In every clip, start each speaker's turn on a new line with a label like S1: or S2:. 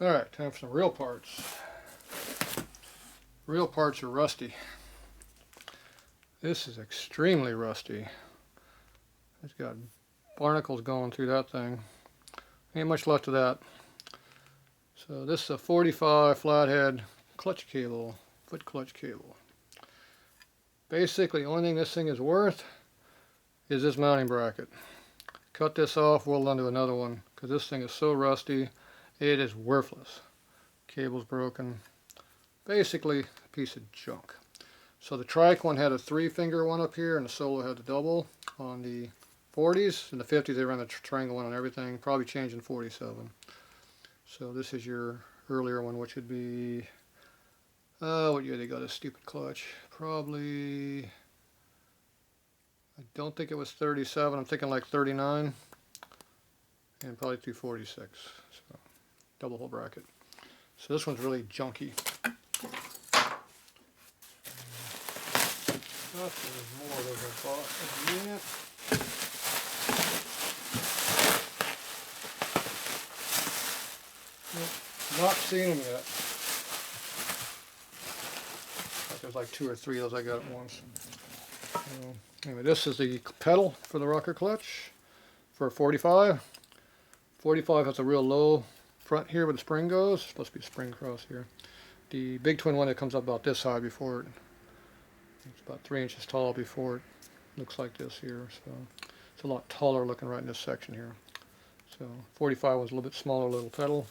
S1: Alright, time for some real parts. Real parts are rusty. This is extremely rusty. It's got barnacles going through that thing. Ain't much left of that. So this is a 45 flathead clutch cable, foot clutch cable. Basically, the only thing this thing is worth is this mounting bracket. Cut this off, weld onto another one, because this thing is so rusty, it is worthless. Cable's broken. Basically, a piece of junk. So the trike one had a 3-finger one up here, and the solo had the double. On the 40s, in the 50s they ran the triangle one on everything, probably changed in 47. So this is your earlier one, which would be, what year they got a stupid clutch? Probably, I don't think it was 37, I'm thinking like 39, and probably 246, so double hole bracket. So this one's really junky. There's more of those I bought. Yeah. Not seen them yet. There's like 2 or 3 of those I got at once. Anyway, this is the pedal for the rocker clutch for a 45. 45 has a real low front here where the spring goes. It's supposed to be a spring across here. The big twin one that comes up about this high before it's about 3 inches tall before it looks like this here. So it's a lot taller looking right in this section here. So 45 was a little bit smaller little pedal.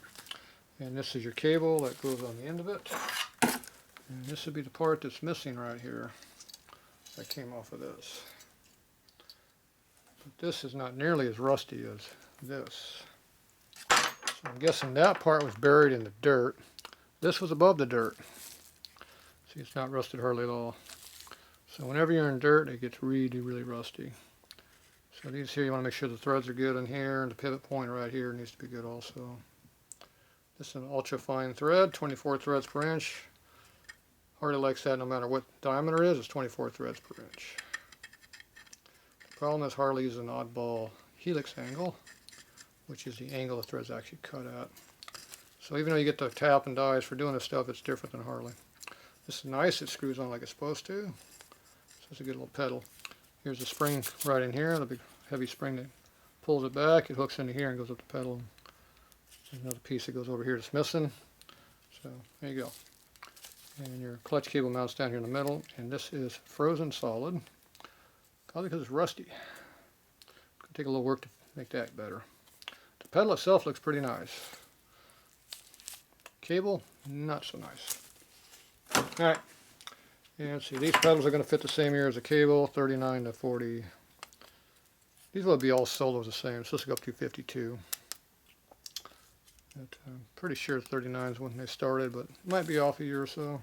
S1: And this is your cable that goes on the end of it. And this would be the part that's missing right here that came off of this. But this is not nearly as rusty as this. So I'm guessing that part was buried in the dirt. This was above the dirt. See, it's not rusted hardly at all. So whenever you're in dirt, it gets really, really rusty. So these here, you want to make sure the threads are good in here, and the pivot point right here needs to be good also. This is an ultra fine thread, 24 threads per inch. Harley likes that no matter what diameter is, it's 24 threads per inch. The problem is Harley is an oddball helix angle, which is the angle the thread's actually cut at. So even though you get the tap and dies for doing this stuff, it's different than Harley. This is nice, it screws on like it's supposed to. So it's a good little pedal. Here's a spring right in here, the big heavy spring that pulls it back, it hooks into here and goes up the pedal. There's another piece that goes over here that's missing. So there you go. And your clutch cable mounts down here in the middle, and this is frozen solid. Probably because it's rusty. It's going to take a little work to make that better. The pedal itself looks pretty nice. Cable, not so nice. Alright, and let's see, these pedals are going to fit the same year as the cable, 39 to 40. These will be all solos the same, so this will go up to 52. But I'm pretty sure 39 is when they started, but it might be off a year or so.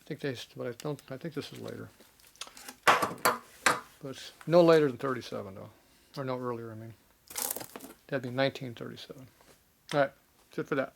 S1: I think I think this is later. But it's no later than 37 though. Or no earlier, I mean. That'd be 1937. Alright, that's it for that.